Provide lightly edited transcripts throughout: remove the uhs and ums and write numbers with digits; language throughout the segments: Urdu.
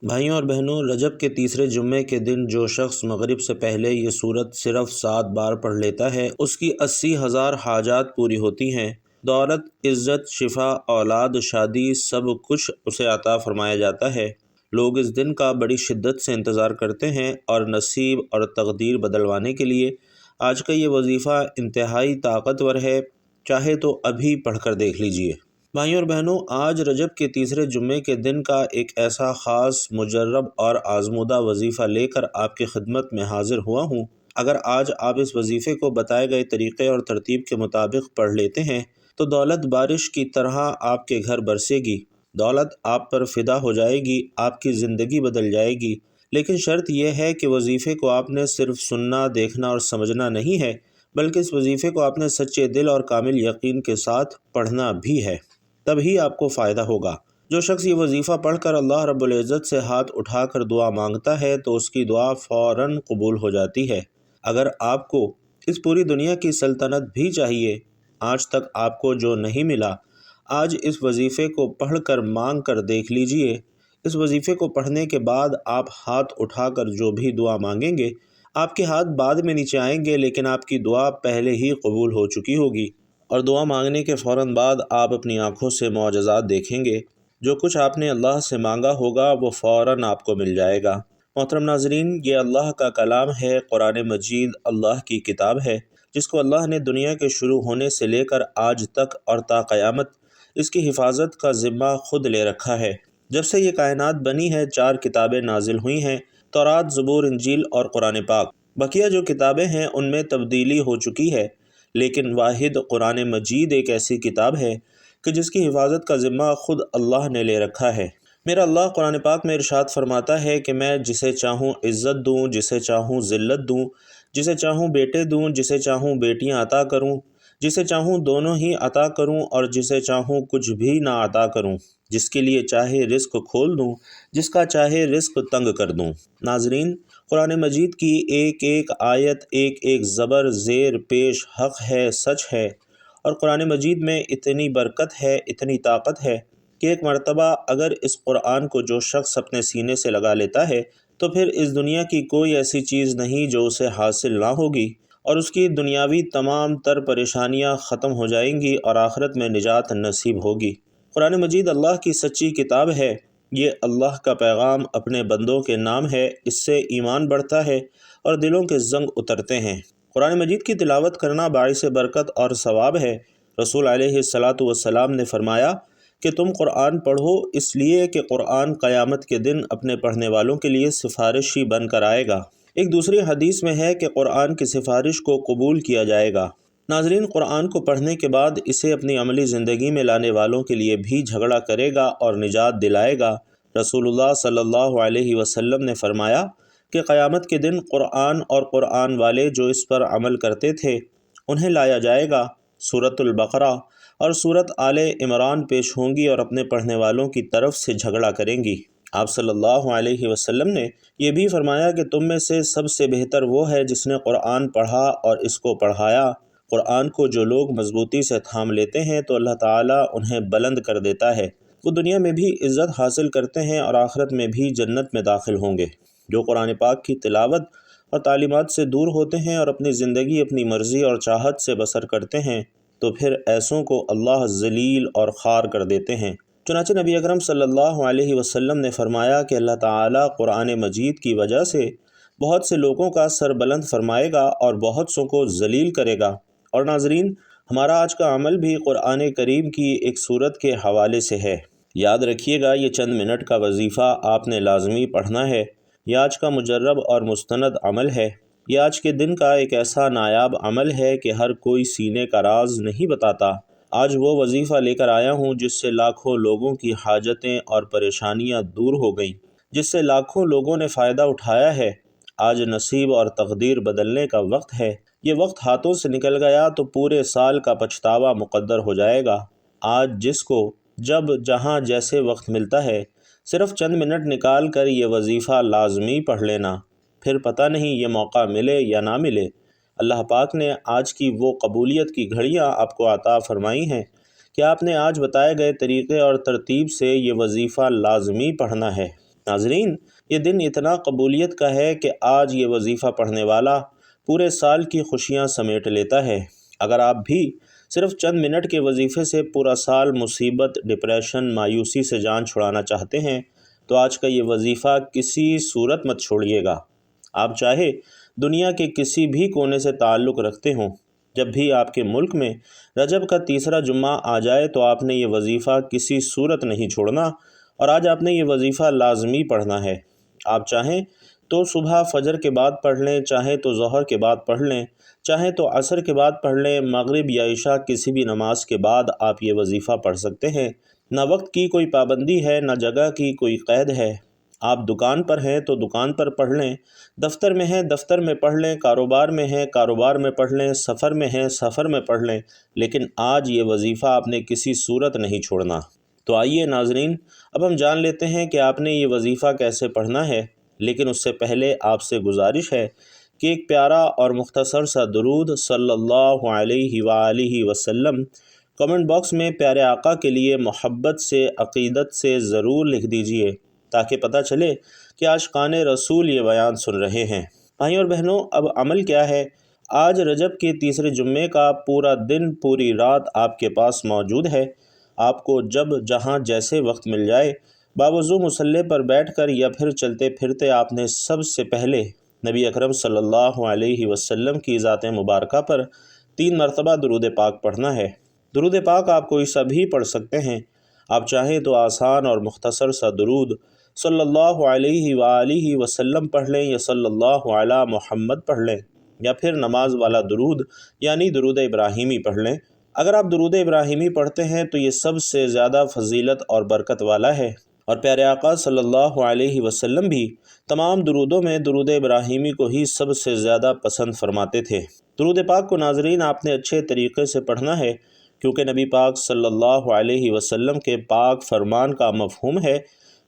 بھائیوں اور بہنوں، رجب کے تیسرے جمعے کے دن جو شخص مغرب سے پہلے یہ سورت صرف 7 بار پڑھ لیتا ہے، اس کی 80,000 حاجات پوری ہوتی ہیں۔ دولت، عزت، شفا، اولاد، شادی، سب کچھ اسے عطا فرمایا جاتا ہے۔ لوگ اس دن کا بڑی شدت سے انتظار کرتے ہیں اور نصیب اور تقدیر بدلوانے کے لیے آج کا یہ وظیفہ انتہائی طاقتور ہے، چاہے تو ابھی پڑھ کر دیکھ لیجئے۔ بھائیوں اور بہنوں، آج رجب کے تیسرے جمعے کے دن کا ایک ایسا خاص، مجرب اور آزمودہ وظیفہ لے کر آپ کی خدمت میں حاضر ہوا ہوں۔ اگر آج آپ اس وظیفے کو بتائے گئے طریقے اور ترتیب کے مطابق پڑھ لیتے ہیں تو دولت بارش کی طرح آپ کے گھر برسے گی، دولت آپ پر فدا ہو جائے گی، آپ کی زندگی بدل جائے گی۔ لیکن شرط یہ ہے کہ وظیفے کو آپ نے صرف سننا، دیکھنا اور سمجھنا نہیں ہے، بلکہ اس وظیفے کو آپ نے سچے دل اور کامل یقین کے ساتھ پڑھنا بھی ہے، تبھی آپ کو فائدہ ہوگا۔ جو شخص یہ وظیفہ پڑھ کر اللہ رب العزت سے ہاتھ اٹھا کر دعا مانگتا ہے تو اس کی دعا فوراً قبول ہو جاتی ہے۔ اگر آپ کو اس پوری دنیا کی سلطنت بھی چاہیے، آج تک آپ کو جو نہیں ملا، آج اس وظیفے کو پڑھ کر مانگ کر دیکھ لیجئے۔ اس وظیفے کو پڑھنے کے بعد آپ ہاتھ اٹھا کر جو بھی دعا مانگیں گے، آپ کے ہاتھ بعد میں نیچے آئیں گے، لیکن آپ کی دعا پہلے ہی قبول ہو چکی ہوگی، اور دعا مانگنے کے فوراً بعد آپ اپنی آنکھوں سے معجزات دیکھیں گے۔ جو کچھ آپ نے اللہ سے مانگا ہوگا وہ فوراً آپ کو مل جائے گا۔ محترم ناظرین، یہ اللہ کا کلام ہے، قرآن مجید اللہ کی کتاب ہے، جس کو اللہ نے دنیا کے شروع ہونے سے لے کر آج تک اور تا قیامت اس کی حفاظت کا ذمہ خود لے رکھا ہے۔ جب سے یہ کائنات بنی ہے 4 کتابیں نازل ہوئی ہیں، تورات، زبور، انجیل اور قرآن پاک۔ بقیہ جو کتابیں ہیں ان میں تبدیلی ہو چکی ہے، لیکن واحد قرآن مجید ایک ایسی کتاب ہے کہ جس کی حفاظت کا ذمہ خود اللہ نے لے رکھا ہے۔ میرا اللہ قرآن پاک میں ارشاد فرماتا ہے کہ میں جسے چاہوں عزت دوں، جسے چاہوں ذلت دوں، جسے چاہوں بیٹے دوں، جسے چاہوں بیٹیاں عطا کروں، جسے چاہوں دونوں ہی عطا کروں اور جسے چاہوں کچھ بھی نہ عطا کروں، جس کے لیے چاہے رزق کھول دوں، جس کا چاہے رزق تنگ کر دوں۔ ناظرین، قرآن مجید کی ایک ایک آیت، ایک ایک زبر زیر پیش حق ہے، سچ ہے، اور قرآن مجید میں اتنی برکت ہے، اتنی طاقت ہے کہ ایک مرتبہ اگر اس قرآن کو جو شخص اپنے سینے سے لگا لیتا ہے تو پھر اس دنیا کی کوئی ایسی چیز نہیں جو اسے حاصل نہ ہوگی، اور اس کی دنیاوی تمام تر پریشانیاں ختم ہو جائیں گی اور آخرت میں نجات نصیب ہوگی۔ قرآن مجید اللہ کی سچی کتاب ہے، یہ اللہ کا پیغام اپنے بندوں کے نام ہے، اس سے ایمان بڑھتا ہے اور دلوں کے زنگ اترتے ہیں۔ قرآن مجید کی تلاوت کرنا باعث برکت اور ثواب ہے۔ رسول علیہ السلام نے فرمایا کہ تم قرآن پڑھو، اس لیے کہ قرآن قیامت کے دن اپنے پڑھنے والوں کے لیے سفارشی بن کر آئے گا۔ ایک دوسری حدیث میں ہے کہ قرآن کی سفارش کو قبول کیا جائے گا۔ ناظرین، قرآن کو پڑھنے کے بعد اسے اپنی عملی زندگی میں لانے والوں کے لیے بھی جھگڑا کرے گا اور نجات دلائے گا۔ رسول اللہ صلی اللہ علیہ وسلم نے فرمایا کہ قیامت کے دن قرآن اور قرآن والے جو اس پر عمل کرتے تھے انہیں لایا جائے گا۔ سورۃ البقرہ اور سورۃ آل عمران پیش ہوں گی اور اپنے پڑھنے والوں کی طرف سے جھگڑا کریں گی۔ آپ صلی اللہ علیہ وسلم نے یہ بھی فرمایا کہ تم میں سے سب سے بہتر وہ ہے جس نے قرآن پڑھا اور اس کو پڑھایا۔ قرآن کو جو لوگ مضبوطی سے تھام لیتے ہیں تو اللہ تعالیٰ انہیں بلند کر دیتا ہے، وہ دنیا میں بھی عزت حاصل کرتے ہیں اور آخرت میں بھی جنت میں داخل ہوں گے۔ جو قرآن پاک کی تلاوت اور تعلیمات سے دور ہوتے ہیں اور اپنی زندگی اپنی مرضی اور چاہت سے بسر کرتے ہیں تو پھر ایسوں کو اللہ ذلیل اور خوار کر دیتے ہیں۔ چنانچہ نبی اکرم صلی اللہ علیہ وسلم نے فرمایا کہ اللہ تعالیٰ قرآن مجید کی وجہ سے بہت سے لوگوں کا سر بلند فرمائے گا اور بہت سوں کو ذلیل کرے گا۔ اور ناظرین، ہمارا آج کا عمل بھی قرآن کریم کی ایک سورت کے حوالے سے ہے۔ یاد رکھیے گا، یہ چند منٹ کا وظیفہ آپ نے لازمی پڑھنا ہے۔ یہ آج کا مجرب اور مستند عمل ہے۔ یہ آج کے دن کا ایک ایسا نایاب عمل ہے کہ ہر کوئی سینے کا راز نہیں بتاتا۔ آج وہ وظیفہ لے کر آیا ہوں جس سے لاکھوں لوگوں کی حاجتیں اور پریشانیاں دور ہو گئیں، جس سے لاکھوں لوگوں نے فائدہ اٹھایا ہے۔ آج نصیب اور تقدیر بدلنے کا وقت ہے۔ یہ وقت ہاتھوں سے نکل گیا تو پورے سال کا پچھتاوا مقدر ہو جائے گا۔ آج جس کو جب جہاں جیسے وقت ملتا ہے، صرف چند منٹ نکال کر یہ وظیفہ لازمی پڑھ لینا، پھر پتہ نہیں یہ موقع ملے یا نہ ملے۔ اللہ پاک نے آج کی وہ قبولیت کی گھڑیاں آپ کو عطا فرمائی ہیں کہ آپ نے آج بتائے گئے طریقے اور ترتیب سے یہ وظیفہ لازمی پڑھنا ہے۔ ناظرین، یہ دن اتنا قبولیت کا ہے کہ آج یہ وظیفہ پڑھنے والا پورے سال کی خوشیاں سمیٹ لیتا ہے۔ اگر آپ بھی صرف چند منٹ کے وظیفے سے پورا سال مصیبت، ڈپریشن، مایوسی سے جان چھڑانا چاہتے ہیں تو آج کا یہ وظیفہ کسی صورت مت چھوڑیے گا۔ آپ چاہے دنیا کے کسی بھی کونے سے تعلق رکھتے ہوں، جب بھی آپ کے ملک میں رجب کا تیسرا جمعہ آ جائے تو آپ نے یہ وظیفہ کسی صورت نہیں چھوڑنا، اور آج آپ نے یہ وظیفہ لازمی پڑھنا ہے۔ آپ چاہیں تو صبح فجر کے بعد پڑھ لیں، چاہیں تو ظہر کے بعد پڑھ لیں، چاہیں تو عصر کے بعد پڑھ لیں، مغرب یا عشاء کسی بھی نماز کے بعد آپ یہ وظیفہ پڑھ سکتے ہیں۔ نہ وقت کی کوئی پابندی ہے، نہ جگہ کی کوئی قید ہے۔ آپ دکان پر ہیں تو دکان پر پڑھ لیں، دفتر میں ہیں دفتر میں پڑھ لیں، کاروبار میں ہیں کاروبار میں پڑھ لیں، سفر میں ہیں سفر میں پڑھ لیں، لیکن آج یہ وظیفہ آپ نے کسی صورت نہیں چھوڑنا۔ تو آئیے ناظرین، اب ہم جان لیتے ہیں کہ آپ نے یہ وظیفہ کیسے پڑھنا ہے، لیکن اس سے پہلے آپ سے گزارش ہے کہ ایک پیارا اور مختصر سا درود صلی اللہ علیہ وآلہ وسلم کمنٹ باکس میں پیارے آقا کے لیے محبت سے، عقیدت سے ضرور لکھ دیجئے، تاکہ پتہ چلے کہ عاشقان رسول یہ بیان سن رہے ہیں۔ بھائیوں اور بہنوں، اب عمل کیا ہے؟ آج رجب کے تیسرے جمعے کا پورا دن، پوری رات آپ کے پاس موجود ہے۔ آپ کو جب جہاں جیسے وقت مل جائے، باوضو مصلی پر بیٹھ کر یا پھر چلتے پھرتے آپ نے سب سے پہلے نبی اکرم صلی اللہ علیہ وسلم کی ذات مبارکہ پر 3 مرتبہ درود پاک پڑھنا ہے۔ درود پاک آپ کوئی سا بھی پڑھ سکتے ہیں۔ آپ چاہیں تو آسان اور مختصر سا درود صلی اللہ علیہ وآلہ وسلم پڑھ لیں، یا صلی اللہ علی محمد پڑھ لیں، یا پھر نماز والا درود یعنی درود ابراہیمی پڑھ لیں۔ اگر آپ درود ابراہیمی پڑھتے ہیں تو یہ سب سے زیادہ فضیلت اور برکت والا ہے، اور پیارے آقا صلی اللہ علیہ وسلم بھی تمام درودوں میں درود ابراہیمی کو ہی سب سے زیادہ پسند فرماتے تھے۔ درود پاک کو ناظرین آپ نے اچھے طریقے سے پڑھنا ہے، کیونکہ نبی پاک صلی اللہ علیہ وسلم کے پاک فرمان کا مفہوم ہے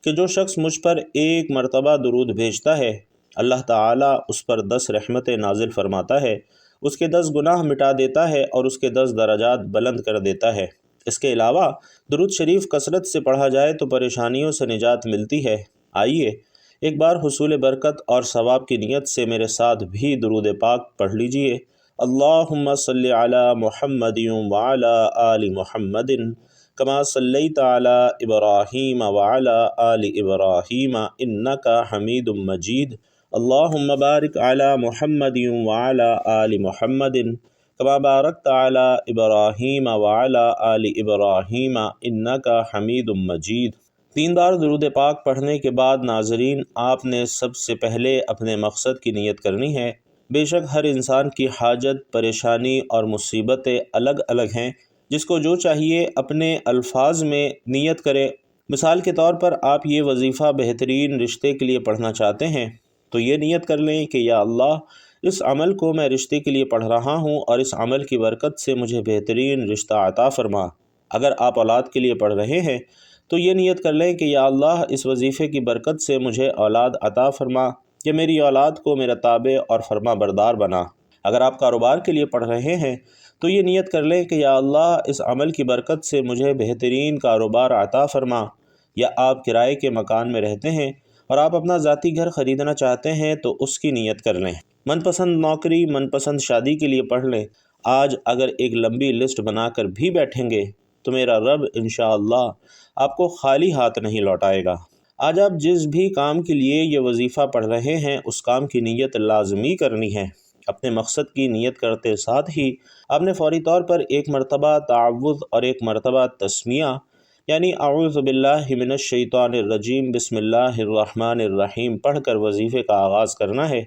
کہ جو شخص مجھ پر 1 مرتبہ درود بھیجتا ہے، اللہ تعالیٰ اس پر 10 رحمتیں نازل فرماتا ہے، اس کے 10 گناہ مٹا دیتا ہے اور اس کے 10 درجات بلند کر دیتا ہے۔ اس کے علاوہ درود شریف کثرت سے پڑھا جائے تو پریشانیوں سے نجات ملتی ہے۔ آئیے ایک بار حصول برکت اور ثواب کی نیت سے میرے ساتھ بھی درود پاک پڑھ لیجئے۔ اللہم صلی علی محمد وعلی آل محمد کما صلیت علی ابراہیم وعلی آل ابراہیم انک حمید مجید۔ اللہم بارک علی محمد وعلی آل محمد کما بارکت علی ابراہیم وعلی آل ابراہیم انک حمید مجید۔ 3 بار درود پاک پڑھنے کے بعد ناظرین، آپ نے سب سے پہلے اپنے مقصد کی نیت کرنی ہے۔ بے شک ہر انسان کی حاجت، پریشانی اور مصیبتیں الگ الگ ہیں، جس کو جو چاہیے اپنے الفاظ میں نیت کرے۔ مثال کے طور پر آپ یہ وظیفہ بہترین رشتے کے لیے پڑھنا چاہتے ہیں تو یہ نیت کر لیں کہ یا اللہ، اس عمل کو میں رشتے کے لیے پڑھ رہا ہوں اور اس عمل کی برکت سے مجھے بہترین رشتہ عطا فرما۔ اگر آپ اولاد کے لیے پڑھ رہے ہیں تو یہ نیت کر لیں کہ یا اللہ، اس وظیفے کی برکت سے مجھے اولاد عطا فرما، کہ میری اولاد کو میرا تابع اور فرما بردار بنا۔ اگر آپ کاروبار کے لیے پڑھ رہے ہیں تو یہ نیت کر لیں کہ یا اللہ، اس عمل کی برکت سے مجھے بہترین کاروبار عطا فرما۔ یا آپ کرائے کے مکان میں رہتے ہیں اور آپ اپنا ذاتی گھر خریدنا چاہتے ہیں تو اس کی نیت کر لیں۔ من پسند نوکری، من پسند شادی کے لیے پڑھ لیں۔ آج اگر ایک لمبی لسٹ بنا کر بھی بیٹھیں گے تو میرا رب انشاءاللہ آپ کو خالی ہاتھ نہیں لوٹائے گا۔ آج آپ جس بھی کام کے لیے یہ وظیفہ پڑھ رہے ہیں، اس کام کی نیت لازمی کرنی ہے۔ اپنے مقصد کی نیت کرتے ساتھ ہی آپ نے فوری طور پر 1 مرتبہ تعوذ اور 1 مرتبہ تسمیہ یعنی اعوذ باللہ من الشیطان الرجیم بسم اللہ الرحمن الرحیم پڑھ کر وظیفے کا آغاز کرنا ہے۔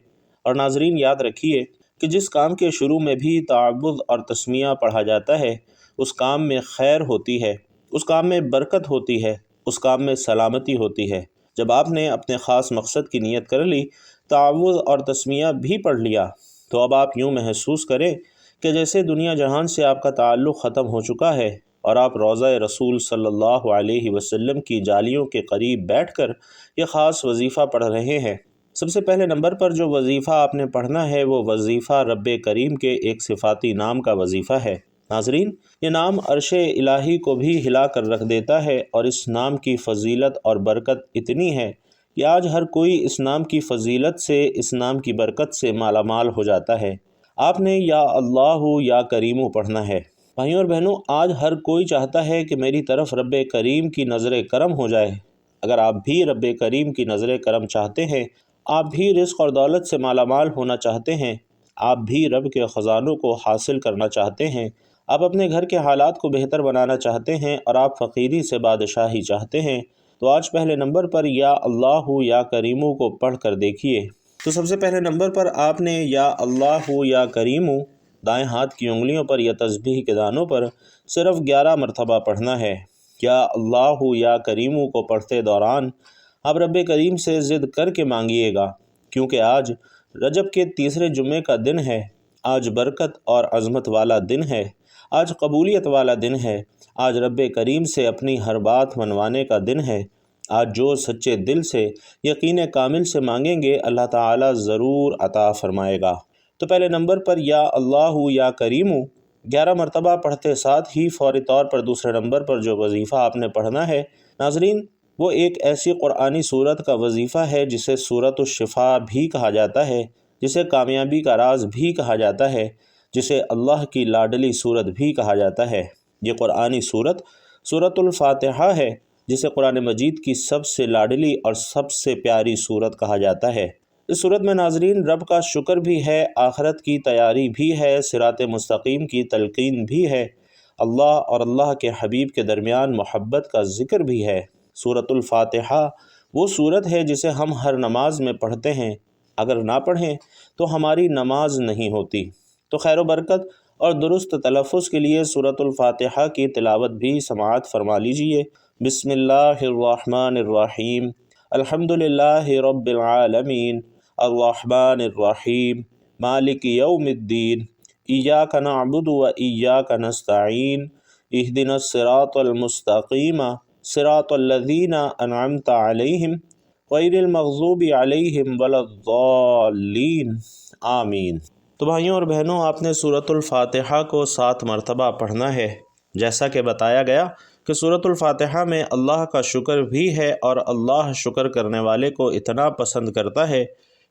اور ناظرین یاد رکھیے کہ جس کام کے شروع میں بھی تعوذ اور تسمیہ پڑھا جاتا ہے، اس کام میں خیر ہوتی ہے، اس کام میں برکت ہوتی ہے، اس کام میں سلامتی ہوتی ہے۔ جب آپ نے اپنے خاص مقصد کی نیت کر لی، تعوذ اور تسمیہ بھی پڑھ لیا، تو اب آپ یوں محسوس کریں کہ جیسے دنیا جہان سے آپ کا تعلق ختم ہو چکا ہے اور آپ روضہ رسول صلی اللہ علیہ وسلم کی جالیوں کے قریب بیٹھ کر یہ خاص وظیفہ پڑھ رہے ہیں۔ سب سے پہلے نمبر پر جو وظیفہ آپ نے پڑھنا ہے وہ وظیفہ رب کریم کے ایک صفاتی نام کا وظیفہ ہے۔ ناظرین، یہ نام عرش الہی کو بھی ہلا کر رکھ دیتا ہے، اور اس نام کی فضیلت اور برکت اتنی ہے کہ آج ہر کوئی اس نام کی فضیلت سے، اس نام کی برکت سے مالا مال ہو جاتا ہے۔ آپ نے یا اللہ یا کریم پڑھنا ہے۔ بھائیوں اور بہنوں، آج ہر کوئی چاہتا ہے کہ میری طرف رب کریم کی نظر کرم ہو جائے۔ اگر آپ بھی رب کریم کی نظر کرم چاہتے ہیں، آپ بھی رزق اور دولت سے مالا مال ہونا چاہتے ہیں، آپ بھی رب کے خزانوں کو حاصل کرنا چاہتے ہیں، آپ اپنے گھر کے حالات کو بہتر بنانا چاہتے ہیں اور آپ فقیری سے بادشاہی چاہتے ہیں، تو آج پہلے نمبر پر یا اللہ یا کریمو کو پڑھ کر دیکھیے۔ تو سب سے پہلے نمبر پر آپ نے یا اللہ یا کریمو دائیں ہاتھ کی انگلیوں پر یا تسبیح کے دانوں پر صرف 11 مرتبہ پڑھنا ہے۔ یا اللہ یا کریمو کو پڑھتے دوران آپ رب کریم سے ضد کر کے مانگیے گا، کیونکہ آج رجب کے تیسرے جمعے کا دن ہے، آج برکت اور عظمت والا دن ہے، آج قبولیت والا دن ہے، آج رب کریم سے اپنی ہر بات منوانے کا دن ہے۔ آج جو سچے دل سے، یقین کامل سے مانگیں گے، اللہ تعالیٰ ضرور عطا فرمائے گا۔ تو پہلے نمبر پر یا اللہ یا کریمو 11 مرتبہ پڑھتے ساتھ ہی فوری طور پر دوسرے نمبر پر جو وظیفہ آپ نے پڑھنا ہے ناظرین، وہ ایک ایسی قرآنی صورت کا وظیفہ ہے جسے سورۃ الشفاء بھی کہا جاتا ہے، جسے کامیابی کا راز بھی کہا جاتا ہے، جسے اللہ کی لاڈلی صورت بھی کہا جاتا ہے۔ یہ قرآنی صورت سورۃ الفاتحہ ہے، جسے قرآن مجید کی سب سے لاڈلی اور سب سے پیاری صورت کہا جاتا ہے۔ اس صورت میں ناظرین رب کا شکر بھی ہے، آخرت کی تیاری بھی ہے، صراط مستقیم کی تلقین بھی ہے، اللہ اور اللہ کے حبیب کے درمیان محبت کا ذکر بھی ہے۔ سورۃ الفاتحہ وہ صورت ہے جسے ہم ہر نماز میں پڑھتے ہیں، اگر نہ پڑھیں تو ہماری نماز نہیں ہوتی۔ تو خیر و برکت اور درست تلفظ کے لیے سورۃ الفاتحہ کی تلاوت بھی سماعت فرما لیجئے۔ بسم اللہ الرحمن الرحیم، الحمد للہ رب العالمین، الرحمن الرحیم، مالک یوم الدین، ایاک نعبد و ایاک نستعین، اہدنا الصراط المستقیم، صراط الذین انعمت علیہم غیر المغضوب علیہم ولا الضالین، آمین۔ تو بھائیوں اور بہنوں، آپ نے سورۃ الفاتحہ کو 7 مرتبہ پڑھنا ہے۔ جیسا کہ بتایا گیا کہ سورۃ الفاتحہ میں اللہ کا شکر بھی ہے، اور اللہ شکر کرنے والے کو اتنا پسند کرتا ہے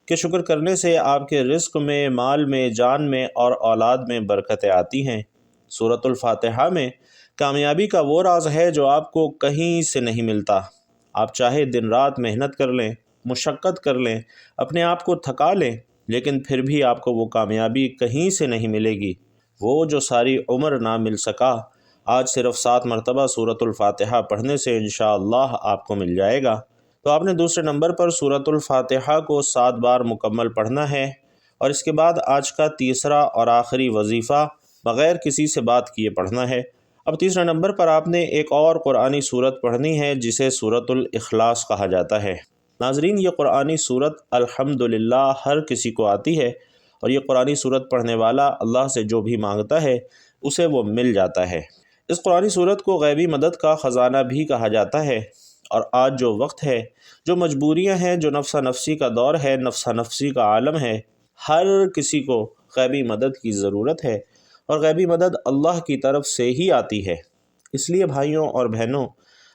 کہ شکر کرنے سے آپ کے رزق میں، مال میں، جان میں اور اولاد میں برکتیں آتی ہیں۔ سورۃ الفاتحہ میں کامیابی کا وہ راز ہے جو آپ کو کہیں سے نہیں ملتا۔ آپ چاہے دن رات محنت کر لیں، مشقت کر لیں، اپنے آپ کو تھکا لیں، لیکن پھر بھی آپ کو وہ کامیابی کہیں سے نہیں ملے گی۔ وہ جو ساری عمر نہ مل سکا، آج صرف 7 مرتبہ سورۃ الفاتحہ پڑھنے سے انشاءاللہ آپ کو مل جائے گا۔ تو آپ نے دوسرے نمبر پر سورۃ الفاتحہ کو 7 بار مکمل پڑھنا ہے، اور اس کے بعد آج کا تیسرا اور آخری وظیفہ بغیر کسی سے بات کیے پڑھنا ہے۔ اب تیسرے نمبر پر آپ نے ایک اور قرآنی صورت پڑھنی ہے جسے سورۃ الاخلاص کہا جاتا ہے۔ ناظرین، یہ قرآنی صورت الحمدللہ ہر کسی کو آتی ہے، اور یہ قرآنی صورت پڑھنے والا اللہ سے جو بھی مانگتا ہے اسے وہ مل جاتا ہے۔ اس قرآنی صورت کو غیبی مدد کا خزانہ بھی کہا جاتا ہے، اور آج جو وقت ہے، جو مجبوریاں ہیں، جو نفسا نفسی کا دور ہے، نفسا نفسی کا عالم ہے، ہر کسی کو غیبی مدد کی ضرورت ہے، اور غیبی مدد اللہ کی طرف سے ہی آتی ہے۔ اس لیے بھائیوں اور بہنوں،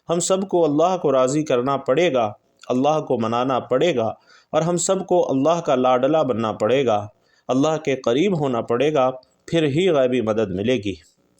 ہم سب کو اللہ کو راضی کرنا پڑے گا، اللہ کو منانا پڑے گا، اور ہم سب کو اللہ کا لاڈلا بننا پڑے گا، اللہ کے قریب ہونا پڑے گا، پھر ہی غیبی مدد ملے گی۔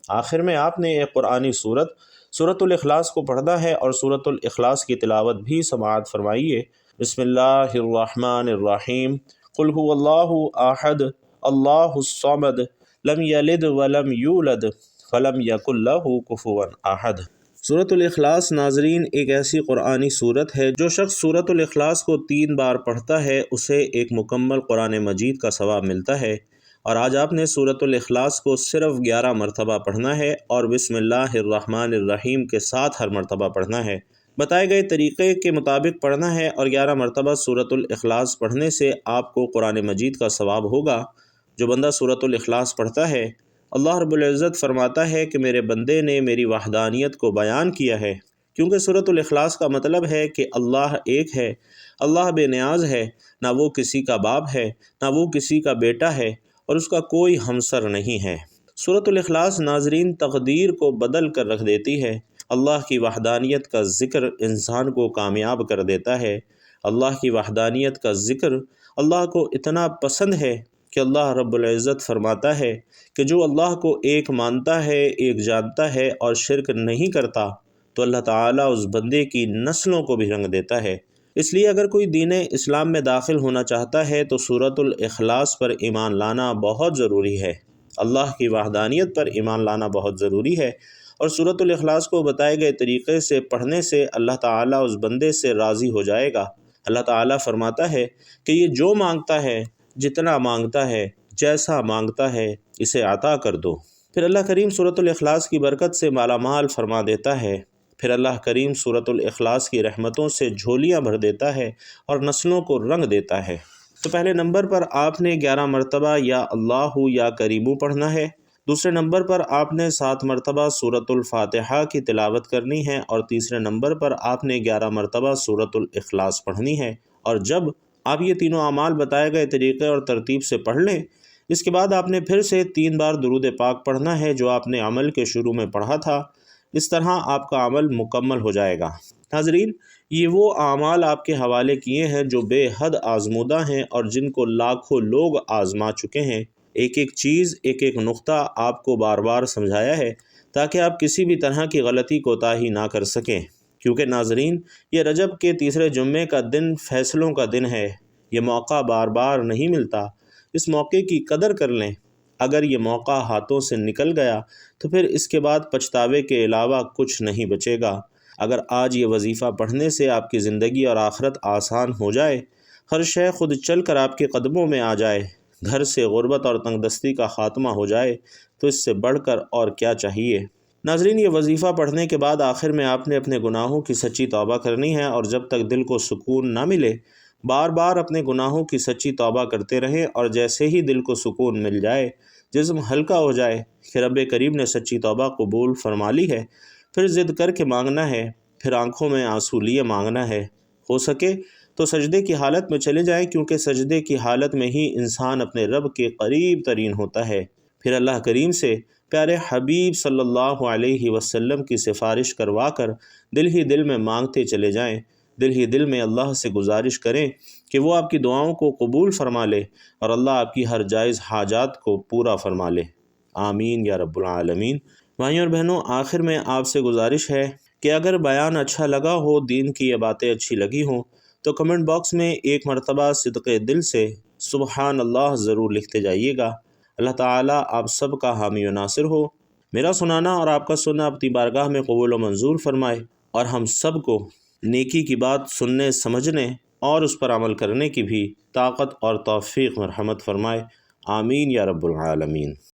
آخر میں آپ نے ایک قرآنی صورت سورۃ الاخلاص کو پڑھنا ہے، اور سورۃ الاخلاص کی تلاوت بھی سماعت فرمائیے۔ بسم اللہ الرحمن الرحیم، قل هو اللہ احد اللہ الصمد لم یلد ولم یولد ولم یکن لہ کفوا احد۔ سورۃ الاخلاص ناظرین ایک ایسی قرآنی صورت ہے، جو شخص سورۃ الاخلاص کو 3 بار پڑھتا ہے اسے ایک مکمل قرآن مجید کا ثواب ملتا ہے، اور آج آپ نے سورۃ الاخلاص کو صرف 11 مرتبہ پڑھنا ہے، اور بسم اللہ الرحمن الرحیم کے ساتھ ہر مرتبہ پڑھنا ہے۔ بتائے گئے طریقے کے مطابق پڑھنا ہے، اور 11 مرتبہ سورۃ الاخلاص پڑھنے سے آپ کو قرآن مجید کا ثواب ہوگا۔ جو بندہ سورۃ الاخلاص پڑھتا ہے، اللہ رب العزت فرماتا ہے کہ میرے بندے نے میری وحدانیت کو بیان کیا ہے، کیونکہ سورۃ الاخلاص کا مطلب ہے کہ اللہ ایک ہے، اللہ بے نیاز ہے، نہ وہ کسی کا باپ ہے، نہ وہ کسی کا بیٹا ہے، اور اس کا کوئی ہمسر نہیں ہے۔ سورۃ الاخلاص ناظرین تقدیر کو بدل کر رکھ دیتی ہے۔ اللہ کی وحدانیت کا ذکر انسان کو کامیاب کر دیتا ہے۔ اللہ کی وحدانیت کا ذکر اللہ کو اتنا پسند ہے کہ اللہ رب العزت فرماتا ہے کہ جو اللہ کو ایک مانتا ہے، ایک جانتا ہے اور شرک نہیں کرتا، تو اللہ تعالیٰ اس بندے کی نسلوں کو بھی رنگ دیتا ہے۔ اس لیے اگر کوئی دین اسلام میں داخل ہونا چاہتا ہے تو سورۃ الاخلاص پر ایمان لانا بہت ضروری ہے، اللہ کی وحدانیت پر ایمان لانا بہت ضروری ہے، اور سورۃ الاخلاص کو بتائے گئے طریقے سے پڑھنے سے اللہ تعالیٰ اس بندے سے راضی ہو جائے گا۔ اللہ تعالیٰ فرماتا ہے کہ یہ جو مانگتا ہے، جتنا مانگتا ہے، جیسا مانگتا ہے، اسے عطا کر دو۔ پھر اللہ کریم سورۃ الاخلاص کی برکت سے مالا مال فرما دیتا ہے۔ پھر اللہ کریم سورۃ الاخلاص کی رحمتوں سے جھولیاں بھر دیتا ہے اور نسلوں کو رنگ دیتا ہے۔ تو پہلے نمبر پر آپ نے 11 مرتبہ یا اللہ یا کریمو پڑھنا ہے۔ دوسرے نمبر پر آپ نے 7 مرتبہ سورۃ الفاتحہ کی تلاوت کرنی ہے، اور تیسرے نمبر پر آپ نے 11 مرتبہ سورۃ الاخلاص پڑھنی ہے۔ اور جب آپ یہ تینوں اعمال بتائے گئے طریقے اور ترتیب سے پڑھ لیں، اس کے بعد آپ نے پھر سے 3 بار درود پاک پڑھنا ہے جو آپ نے عمل کے شروع میں پڑھا تھا۔ اس طرح آپ کا عمل مکمل ہو جائے گا۔ ناظرین، یہ وہ اعمال آپ کے حوالے کیے ہیں جو بے حد آزمودہ ہیں اور جن کو لاکھوں لوگ آزما چکے ہیں۔ ایک ایک چیز، ایک ایک نقطہ آپ کو بار بار سمجھایا ہے تاکہ آپ کسی بھی طرح کی غلطی کوتاہی نہ کر سکیں، کیونکہ ناظرین، یہ رجب کے تیسرے جمعے کا دن فیصلوں کا دن ہے۔ یہ موقع بار بار نہیں ملتا، اس موقع کی قدر کر لیں۔ اگر یہ موقع ہاتھوں سے نکل گیا تو پھر اس کے بعد پچھتاوے کے علاوہ کچھ نہیں بچے گا۔ اگر آج یہ وظیفہ پڑھنے سے آپ کی زندگی اور آخرت آسان ہو جائے، ہر شے خود چل کر آپ کے قدموں میں آ جائے، گھر سے غربت اور تنگ دستی کا خاتمہ ہو جائے، تو اس سے بڑھ کر اور کیا چاہیے۔ ناظرین، یہ وظیفہ پڑھنے کے بعد آخر میں آپ نے اپنے گناہوں کی سچی توبہ کرنی ہے، اور جب تک دل کو سکون نہ ملے بار بار اپنے گناہوں کی سچی توبہ کرتے رہیں، اور جیسے ہی دل کو سکون مل جائے، جسم ہلکا ہو جائے کہ رب کریم نے سچی توبہ قبول فرما لی ہے، پھر ضد کر کے مانگنا ہے، پھر آنکھوں میں آنسو لیے مانگنا ہے۔ ہو سکے تو سجدے کی حالت میں چلے جائیں، کیونکہ سجدے کی حالت میں ہی انسان اپنے رب کے قریب ترین ہوتا ہے۔ پھر اللہ کریم سے پیارے حبیب صلی اللہ علیہ وسلم کی سفارش کروا کر دل ہی دل میں مانگتے چلے جائیں، دل ہی دل میں اللہ سے گزارش کریں کہ وہ آپ کی دعاؤں کو قبول فرما لے اور اللہ آپ کی ہر جائز حاجات کو پورا فرما لے۔ آمین یا رب العالمین۔ بھائیوں اور بہنوں، آخر میں آپ سے گزارش ہے کہ اگر بیان اچھا لگا ہو، دین کی یہ باتیں اچھی لگی ہوں، تو کمنٹ باکس میں 1 مرتبہ صدق دل سے سبحان اللہ ضرور لکھتے جائیے گا۔ اللہ تعالیٰ آپ سب کا حامی و ناصر ہو۔ میرا سنانا اور آپ کا سننا اپنی بارگاہ میں قبول و منظور فرمائے، اور ہم سب کو نیکی کی بات سننے، سمجھنے اور اس پر عمل کرنے کی بھی طاقت اور توفیق مرحمت فرمائے۔ آمین یا رب العالمین۔